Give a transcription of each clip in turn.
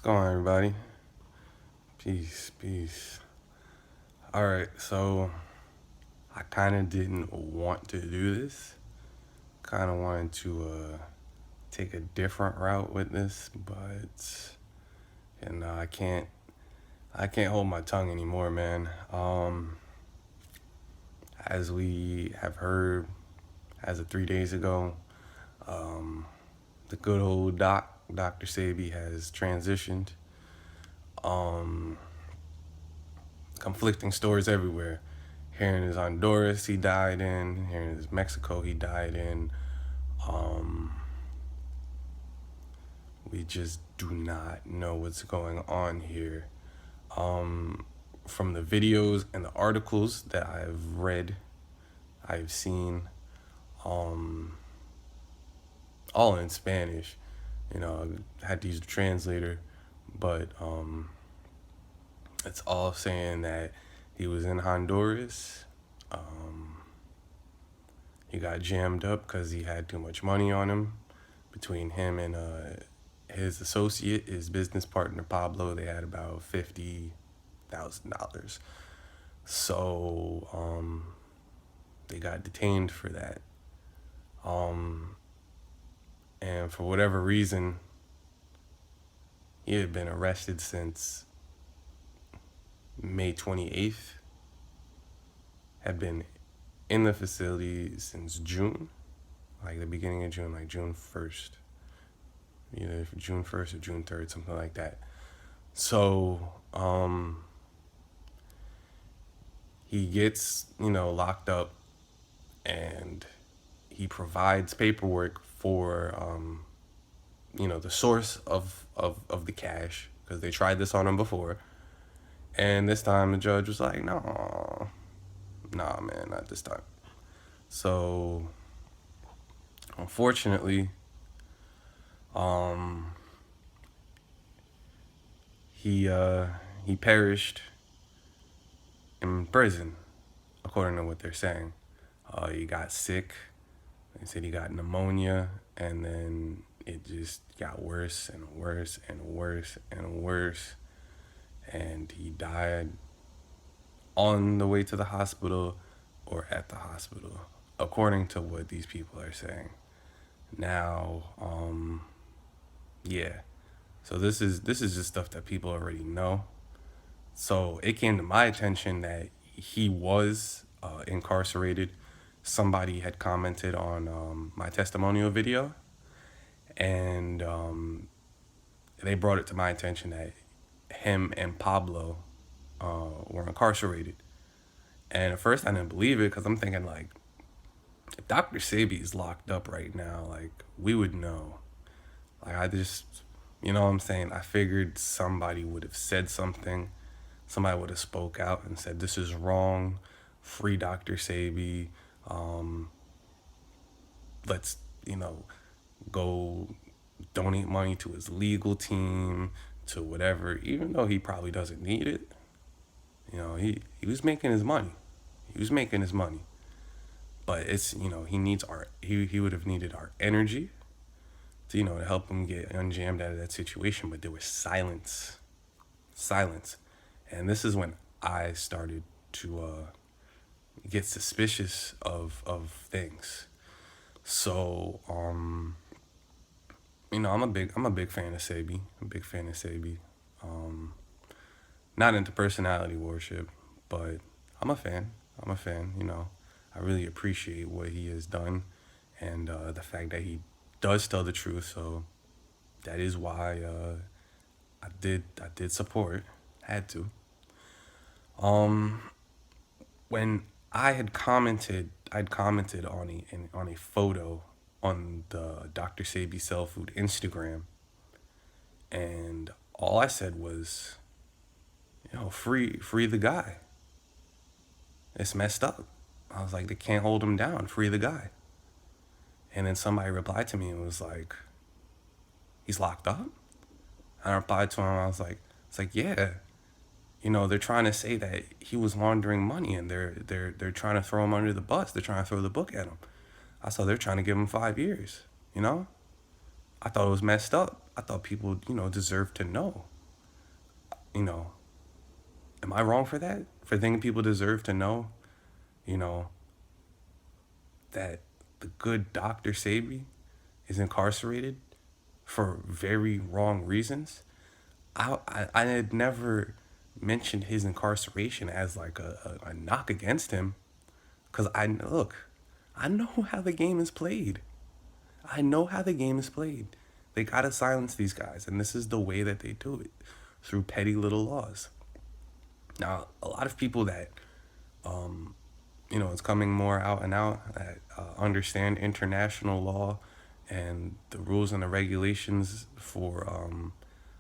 going on, everybody? Peace, peace. All right, so I kind of didn't want to do this. Kind of wanted to take a different route with this, but I can't hold my tongue anymore, man. As we have heard, as of 3 days ago, um, the good old Dr. Sebi has transitioned. Um, Conflicting stories everywhere. Here in his Honduras, he died in. Here in his Mexico, he died in. Um, we just do not know what's going on here. Um, from the videos and the articles that I've read, I've seen, um, all in Spanish. I had to use the translator, but it's all saying that he was in Honduras. Um, he got jammed up because he had too much money on him. Between him and his associate, his business partner Pablo, they had about $50,000. So they got detained for that. And for whatever reason, he had been arrested since May 28th, had been in the facility since June, like the beginning of June, like June 1st, either June 1st or June 3rd, something like that. So he gets, locked up, and he provides paperwork for, the source of the cash, because they tried this on him before. And this time the judge was like, no, nah, man, not this time. So, unfortunately, he perished in prison, according to what they're saying. He got sick. They said he got pneumonia, and then it just got worse and worse and worse and worse. And he died on the way to the hospital or at the hospital, according to what these people are saying. Now, yeah. So this is just stuff that people already know. So it came to my attention that he was incarcerated. Somebody had commented on my testimonial video, and they brought it to my attention that him and Pablo were incarcerated. And at first I didn't believe it, because I'm thinking, like, if Dr. Sebi is locked up right now, like, we would know. Like, I just, you know what I'm saying? I figured somebody would have said something. Somebody would have spoke out and said, this is wrong. Free Dr. Sebi. Let's, go donate money to his legal team, to whatever, even though he probably doesn't need it. He was making his money. He was making his money. But it's, he would have needed our energy to, to help him get unjammed out of that situation. But there was silence. Silence. And this is when I started to get suspicious of things. So, I'm a big fan of Sebi. I'm a big fan of Sebi. Not into personality worship, but I'm a fan. I'm a fan. I really appreciate what he has done, and the fact that he does tell the truth. So that is why I did support. Had to. When I'd commented on a photo on the Dr. Sebi Cell Food Instagram, and all I said was, free the guy. It's messed up. I was like, they can't hold him down. Free the guy. And then somebody replied to me and was like, he's locked up? I replied to him, I was like, it's like, yeah. They're trying to say that he was laundering money, and they're trying to throw him under the bus. They're trying to throw the book at him. I saw they're trying to give him 5 years. I thought it was messed up. I thought people, deserved to know. You know, am I wrong for that? For thinking people deserve to know, you know, that the good Dr. Sebi is incarcerated for very wrong reasons? I had never mentioned his incarceration as like a knock against him, because I know how the game is played. I know how the game is played. They gotta silence these guys, and this is the way that they do it, through petty little laws. Now, a lot of people that it's coming more out and out that understand international law and the rules and the regulations for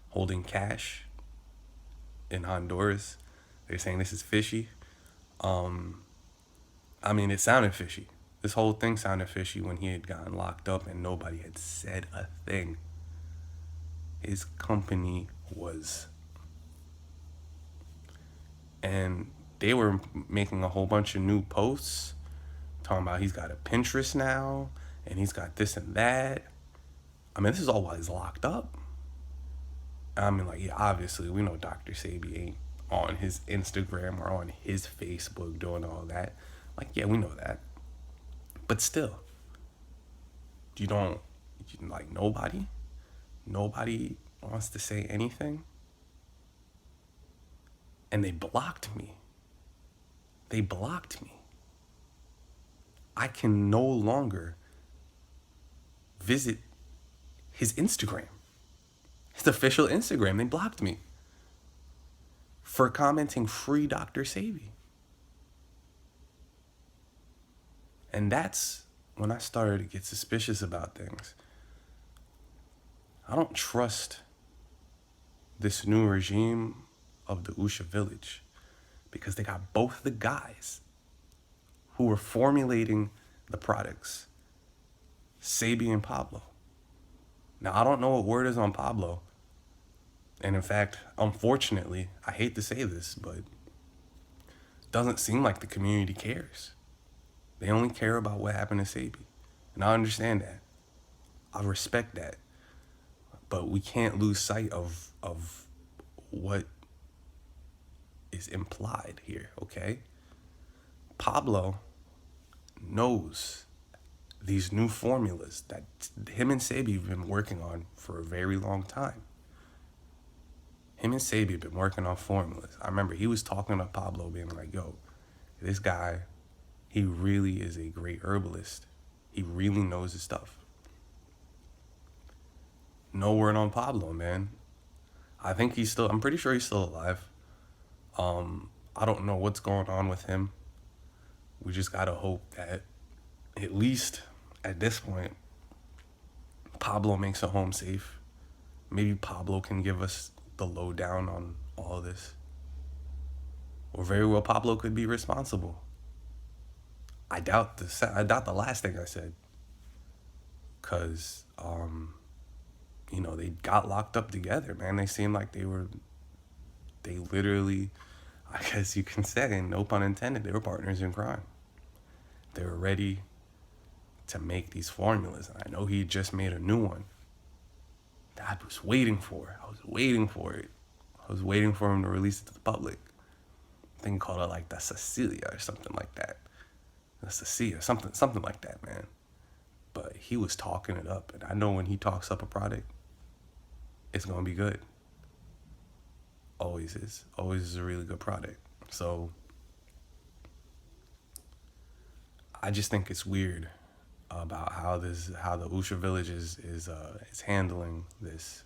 holding cash in Honduras. They're saying this is fishy. I mean, it sounded fishy. This whole thing sounded fishy when he had gotten locked up and nobody had said a thing. His company was. And they were making a whole bunch of new posts talking about he's got a Pinterest now and he's got this and that. I mean, this is all while he's locked up. I mean, like, yeah, obviously, we know Dr. Sebi ain't on his Instagram or on his Facebook doing all that. Like, yeah, we know that. But still, you don't, like, nobody wants to say anything. And they blocked me. They blocked me. I can no longer visit his Instagram, his official Instagram. They blocked me for commenting free Dr. Sebi. And that's when I started to get suspicious about things. I don't trust this new regime of the Usha Village because they got both the guys who were formulating the products, Sebi and Pablo. Now, I don't know what word is on Pablo. And in fact, unfortunately, I hate to say this, but it doesn't seem like the community cares. They only care about what happened to Sebi. And I understand that. I respect that. But we can't lose sight of what is implied here, okay? Pablo knows these new formulas that him and Sebi have been working on for a very long time. Him and Sebi have been working on formulas. I remember he was talking to Pablo, being like, yo, this guy, he really is a great herbalist. He really knows his stuff. No word on Pablo, man. I'm pretty sure he's still alive. I don't know what's going on with him. We just gotta hope that, at least at this point, Pablo makes it home safe. Maybe Pablo can give us the lowdown on all of this. Or very well, Pablo could be responsible. I doubt the last thing I said. Cause they got locked up together, man. They seemed like they literally, I guess you can say, no pun intended, they were partners in crime. They were ready to make these formulas. And I know he just made a new one that I was waiting for. I was waiting for it. I was waiting for him to release it to the public. I think he called it like the Cecilia or something like that. The Cecilia, something like that, man. But he was talking it up. And I know when he talks up a product, it's going to be good. Always is. Always is a really good product. So I just think it's weird about how the Usha Village is handling this,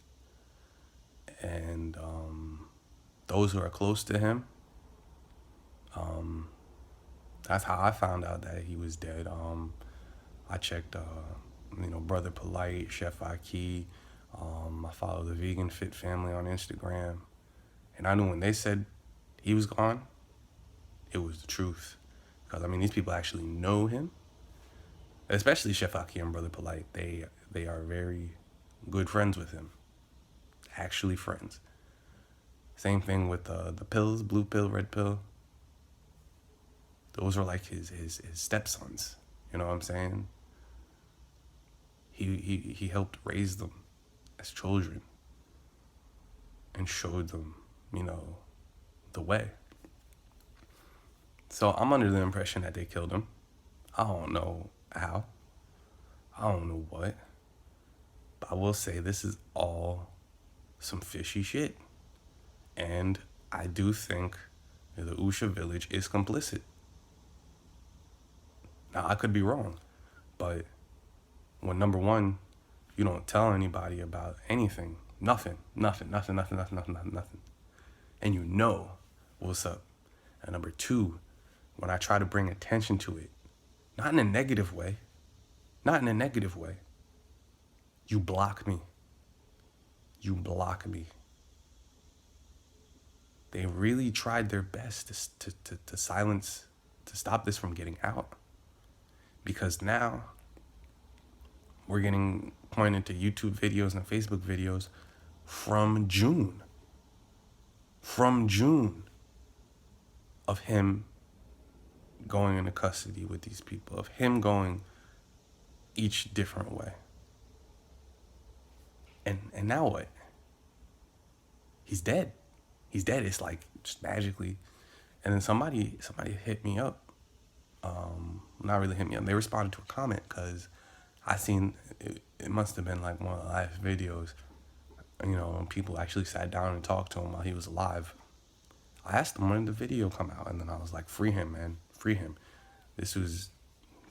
and those who are close to him. That's how I found out that he was dead. I checked, Brother Polite, Chef Aki. I follow the Vegan Fit family on Instagram, and I knew when they said he was gone, it was the truth. Because these people actually know him, especially Chef Aki and Brother Polite. They are very good friends with him, actually friends. Same thing with the pills, blue pill, red pill. Those are like his stepsons. You know what I'm saying? He helped raise them as children and showed them you know, the way. So I'm under the impression that they killed him. I don't know how. I don't know what. But I will say this is all some fishy shit. And I do think the Usha Village is complicit. Now, I could be wrong, but when number one, you don't tell anybody about anything, nothing, and you know what's up. And number two, when I try to bring attention to it, not in a negative way, not in a negative way, you block me. You block me. They really tried their best to silence, to stop this from getting out. Because now we're getting pointed to YouTube videos and Facebook videos from June. From June of him going into custody with these people, of him going each different way. And now what? He's dead. He's dead. It's like just magically. And then somebody hit me up. Not really hit me up. They responded to a comment because I seen it must have been like one of the live videos. You know, when people actually sat down and talked to him while he was alive. I asked him when did the video come out, and then I was like, free him, man, free him. This was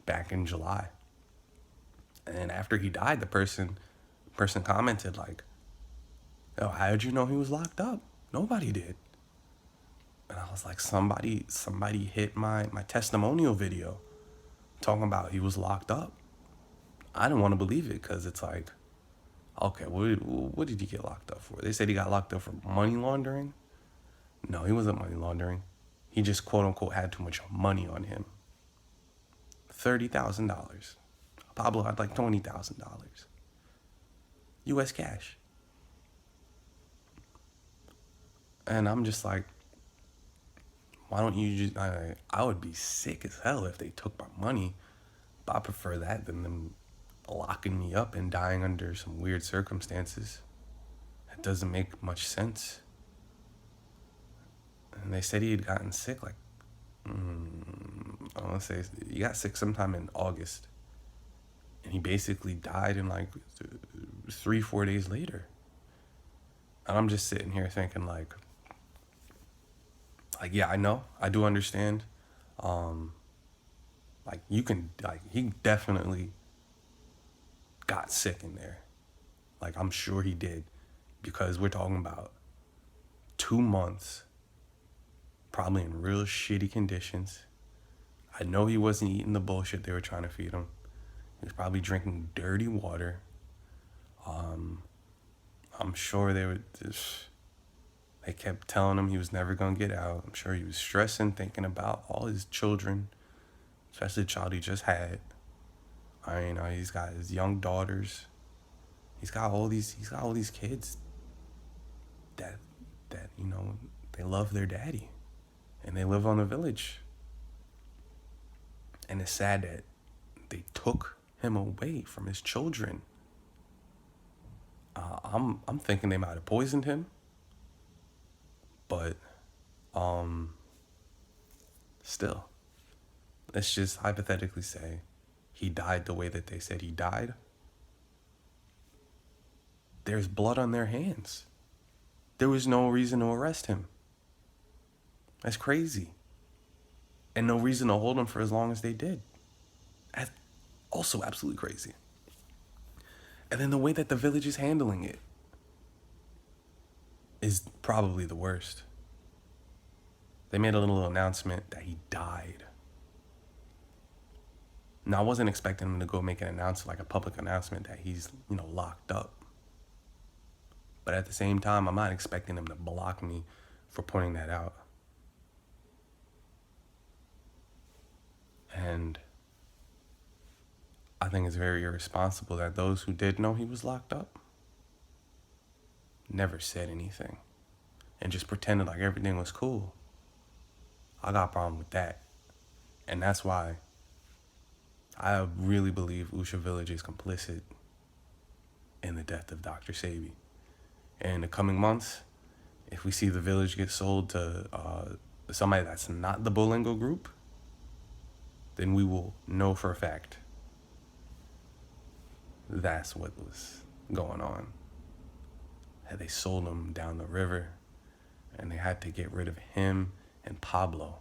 back in July. And after he died, the person commented like, "Oh, how did you know he was locked up? Nobody did." And I was like, somebody hit my testimonial video talking about he was locked up. I didn't want to believe it because it's like, okay, what did he get locked up for? They said he got locked up for money laundering. No, he wasn't money laundering. He just quote unquote had too much money on him. $30,000. Pablo had like $20,000. US cash. And I'm just like, why don't you just, I would be sick as hell if they took my money, but I prefer that than them locking me up and dying under some weird circumstances. That doesn't make much sense. And they said he had gotten sick like, I want to say he got sick sometime in August. And he basically died in like 3-4 days later. And I'm just sitting here thinking like, yeah, I know, I do understand. Like you can, like he definitely got sick in there. Like I'm sure he did, because we're talking about 2 months, probably in real shitty conditions. I know he wasn't eating the bullshit they were trying to feed him. He was probably drinking dirty water. I'm sure they kept telling him he was never going to get out. I'm sure he was stressing, thinking about all his children, especially the child he just had. I mean, he's got his young daughters. He's got all these kids that you know, they love their daddy and they live on the village. And it's sad that they took him away from his children. I'm thinking they might have poisoned him, but still, let's just hypothetically say he died the way that they said he died. There's blood on their hands. There was no reason to arrest him. That's crazy. And no reason to hold him for as long as they did. That's also absolutely crazy. And then the way that the village is handling it is probably the worst. They made a little announcement that he died. Now, I wasn't expecting him to go make an announcement, like a public announcement that he's, you know, locked up. But at the same time, I'm not expecting him to block me for pointing that out. And I think it's very irresponsible that those who did know he was locked up never said anything and just pretended like everything was cool. I got a problem with that. And that's why I really believe Usha Village is complicit in the death of Dr. Sebi. And in the coming months, If we see the village get sold to somebody that's not the Bolingo group, then we will know for a fact that's what was going on. Had they sold him down the river, and they had to get rid of him and Pablo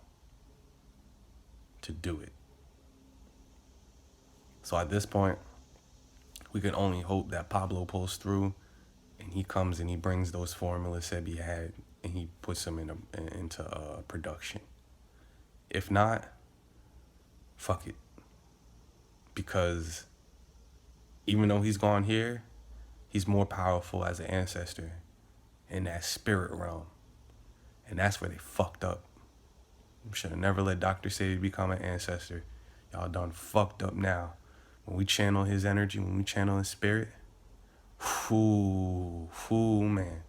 to do it. So at this point, we can only hope that Pablo pulls through, and he comes and he brings those formulas Sebi had, and he puts them into production. If not, fuck it. Because even though he's gone here, he's more powerful as an ancestor in that spirit realm. And that's where they fucked up. Should have never let Dr. Sebi become an ancestor. Y'all done fucked up now. When we channel his energy, when we channel his spirit, man.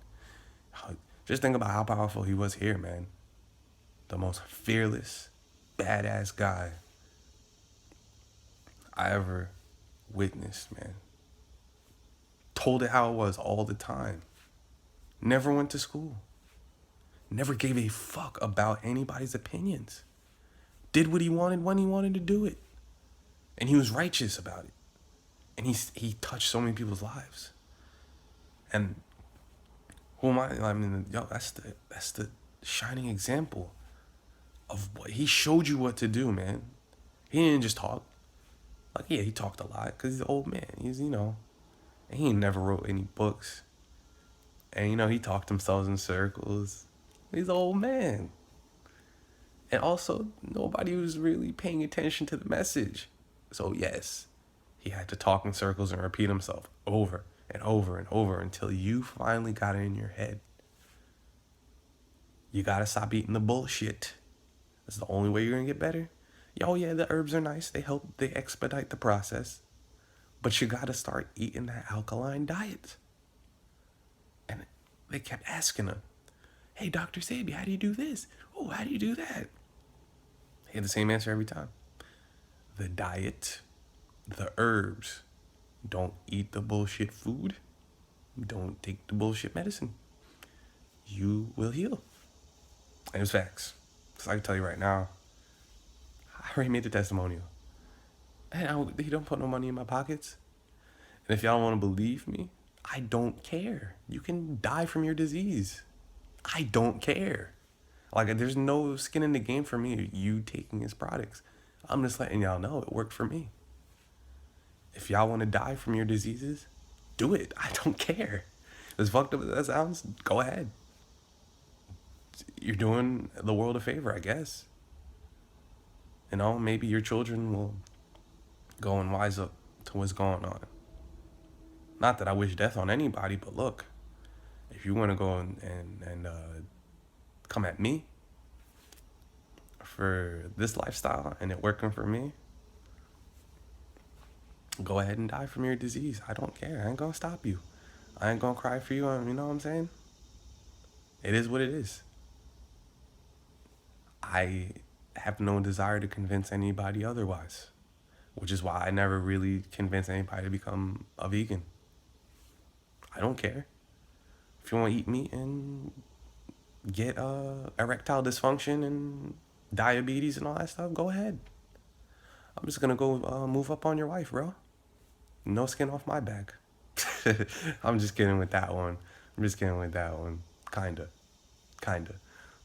Just think about how powerful he was here, man. The most fearless, badass guy I ever witnessed, man. Told it how it was all the time. Never went to school. Never gave a fuck about anybody's opinions. Did what he wanted when he wanted to do it. And he was righteous about it. And he touched so many people's lives. And who am I? I mean, yo, that's the shining example of what he showed you what to do, man. He didn't just talk. Like, yeah, he talked a lot because he's an old man. He's, and he never wrote any books. And, he talked himself in circles. He's an old man. And also, nobody was really paying attention to the message. So, yes, he had to talk in circles and repeat himself over and over and over until you finally got it in your head. You got to stop eating the bullshit. That's the only way you're going to get better. Oh, yeah, the herbs are nice. They expedite the process. But you got to start eating that alkaline diet. And they kept asking him, hey, Dr. Sebi, how do you do this? Oh, how do you do that? He had the same answer every time. The diet, the herbs. Don't eat the bullshit food. Don't take the bullshit medicine. You will heal. And it's facts. So I can tell you right now, I already made the testimonial. And he don't put no money in my pockets. And if y'all want to believe me, I don't care. You can die from your disease. I don't care. Like, there's no skin in the game for me, you taking his products. I'm just letting y'all know it worked for me. If y'all want to die from your diseases, do it. I don't care. As fucked up as that sounds, go ahead. You're doing the world a favor, I guess. Maybe your children will go and wise up to what's going on. Not that I wish death on anybody, but look, if you want to go and come at me for this lifestyle and it working for me, go ahead and die from your disease. I don't care. I ain't gonna stop you. I ain't gonna cry for you. You know what I'm saying? It is what it is. I have no desire to convince anybody otherwise, which is why I never really convinced anybody to become a vegan. I don't care. If you want to eat meat and get erectile dysfunction and diabetes and all that stuff, go ahead. I'm just gonna go move up on your wife, bro. No skin off my back. I'm just kidding with that one. Kinda.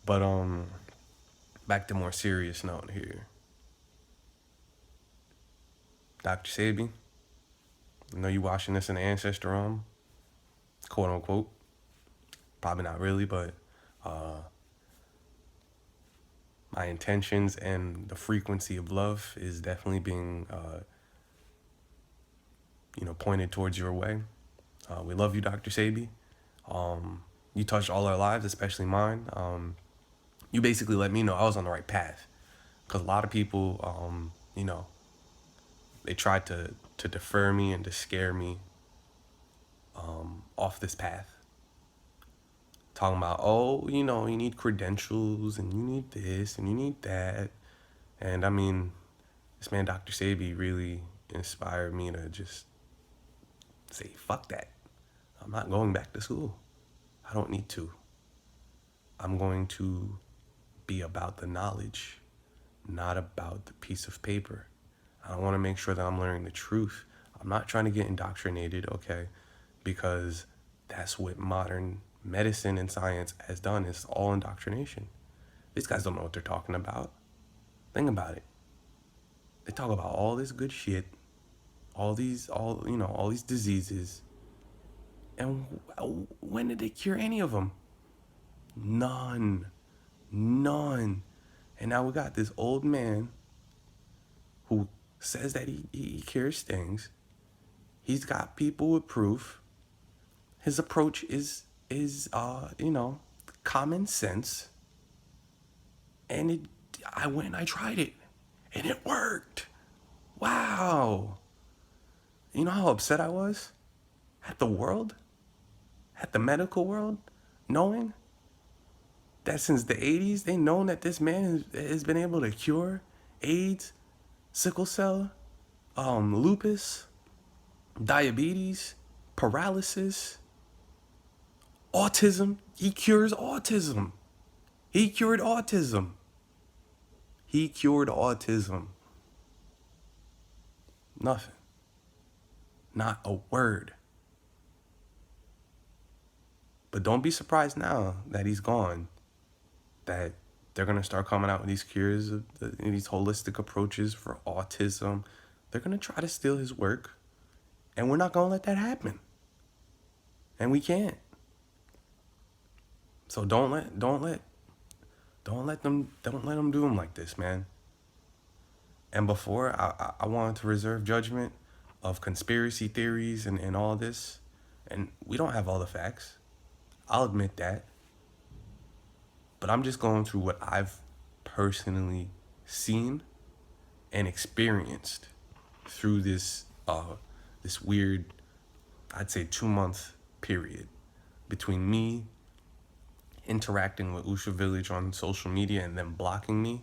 But back to more serious note here. Dr. Sebi, I know you watching this in the ancestor room, quote unquote. Probably not really, but my intentions and the frequency of love is definitely being pointed towards your way. We love you, Dr. Sebi. You touched all our lives, especially mine. You basically let me know I was on the right path. Because a lot of people, they tried to defer me and to scare me off this path. Talking about, you need credentials and you need this and you need that. And I mean, this man, Dr. Sebi, really inspired me to just say, fuck that. I'm not going back to school. I don't need to. I'm going to be about the knowledge, not about the piece of paper. I want to make sure that I'm learning the truth. I'm not trying to get indoctrinated, okay? Because that's what modern medicine and science has done. It's all indoctrination. These guys don't know what they're talking about. Think about it. They talk about all this good shit, all these diseases. And when did they cure any of them? None. None. And now we got this old man who says that he cures things. He's got people with proof. His approach is common sense. And I went and I tried it. And it worked. Wow. You know how upset I was? At the world? At the medical world? Knowing that since the 80s, they known that this man has been able to cure AIDS, sickle cell, lupus, diabetes, paralysis, autism. He cures autism. He cured autism. He cured autism. Nothing. Not a word. But don't be surprised now that he's gone, that they're going to start coming out with these cures, these holistic approaches for autism. They're going to try to steal his work, and we're not going to let that happen. And we can't. So don't let them do him like this, man. And before, I wanted to reserve judgment of conspiracy theories and all this. And we don't have all the facts. I'll admit that. But I'm just going through what I've personally seen and experienced through this weird, I'd say 2-month period between me interacting with Usha Village on social media and them blocking me,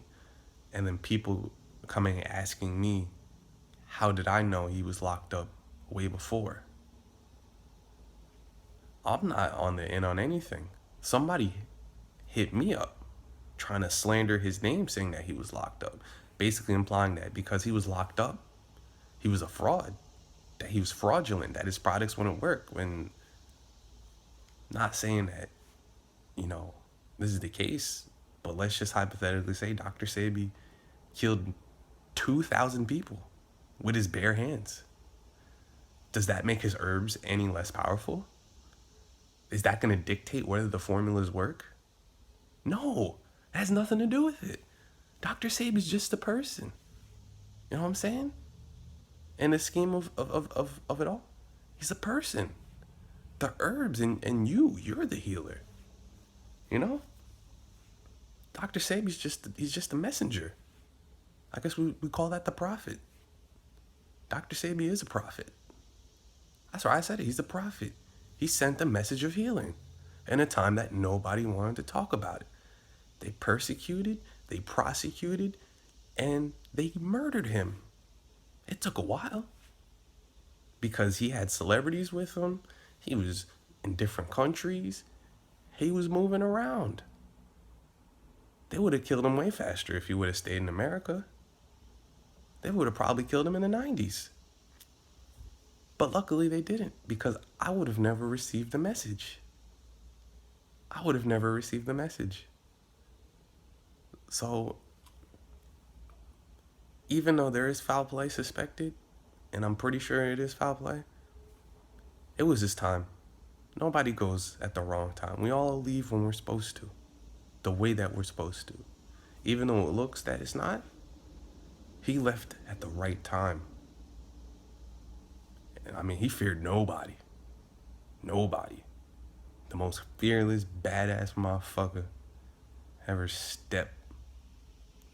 and then people coming and asking me, how did I know he was locked up way before? I'm not on the in on anything. Somebody hit me up trying to slander his name, saying that he was locked up, basically implying that because he was locked up, he was a fraud, that he was fraudulent, that his products wouldn't work. When not saying that, this is the case, but let's just hypothetically say Dr. Sebi killed 2,000 people with his bare hands. Does that make his herbs any less powerful? Is that going to dictate whether the formulas work? No, it has nothing to do with it. Dr. Sebi's just a person. You know what I'm saying? In the scheme of it all, he's a person. The herbs and you're the healer. Dr. Sebi's just a messenger. I guess we call that the prophet. Dr. Sebi is a prophet. That's why I said it. He's a prophet. He sent a message of healing in a time that nobody wanted to talk about it. They persecuted, they prosecuted, and they murdered him. It took a while because he had celebrities with him. He was in different countries. He was moving around. They would have killed him way faster if he would have stayed in America. They would have probably killed him in the 90s. But luckily they didn't, because I would have never received the message. I would have never received the message. So, even though there is foul play suspected, and I'm pretty sure it is foul play, it was his time. Nobody goes at the wrong time. We all leave when we're supposed to, the way that we're supposed to. Even though it looks that it's not, he left at the right time. I mean, he feared nobody. Nobody. The most fearless, badass motherfucker ever stepped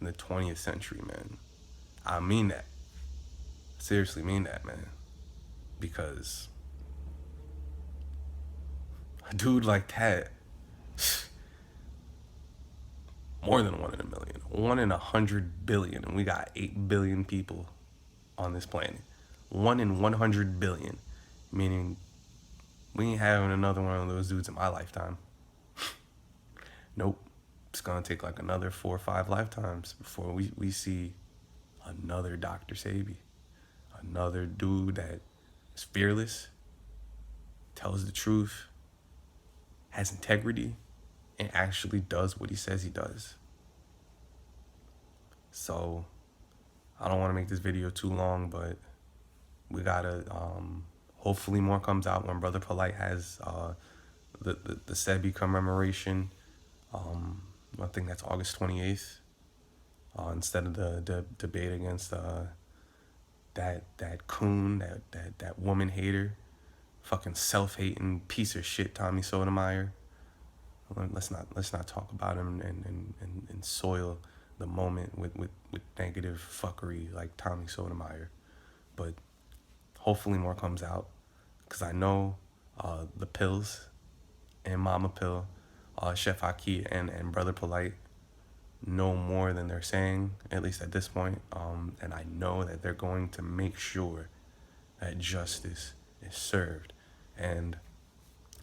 in the 20th century, man. I mean that. Seriously mean that, man. Because a dude like that, more than 1 in a million, 1 in 100 billion, and we got 8 billion people on this planet. 1 in 100 billion, meaning we ain't having another one of those dudes in my lifetime. Nope. It's gonna take like another 4 or 5 lifetimes before we see another Dr. Sebi. Another dude that is fearless, tells the truth, has integrity, and actually does what he says he does. So I don't want to make this video too long, but we gotta hopefully more comes out when Brother Polite has the Sebi commemoration. I think that's August 28th. Instead of the debate against that coon, that woman hater, fucking self-hating piece of shit, Tommy Sotomayor. Let's not talk about him and soil the moment with negative fuckery like Tommy Sotomayor. But hopefully more comes out, because I know the pills and Mama Pill, Chef Haki and Brother Polite know more than they're saying, at least at this point. And I know that they're going to make sure that justice is served. And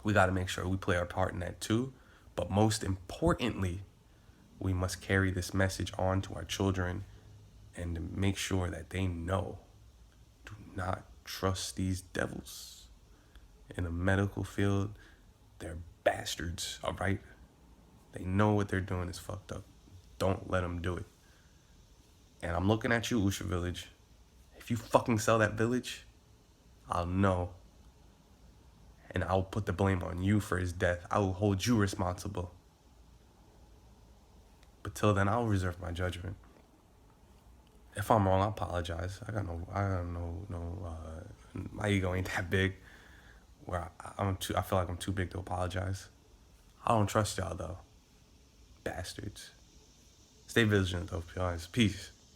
we got to make sure we play our part in that too. But most importantly, we must carry this message on to our children and to make sure that they know, do not trust these devils in the medical field. They're bastards, all right? They know what they're doing is fucked up. Don't let them do it. And I'm looking at you, Usha Village. If you fucking sell that village, I'll know. And I'll put the blame on you for his death. I will hold you responsible. But till then, I'll reserve my judgment. If I'm wrong, I apologize. My ego ain't that big where I feel like I'm too big to apologize. I don't trust y'all though. Bastards. Stay vigilant though, guys. Peace.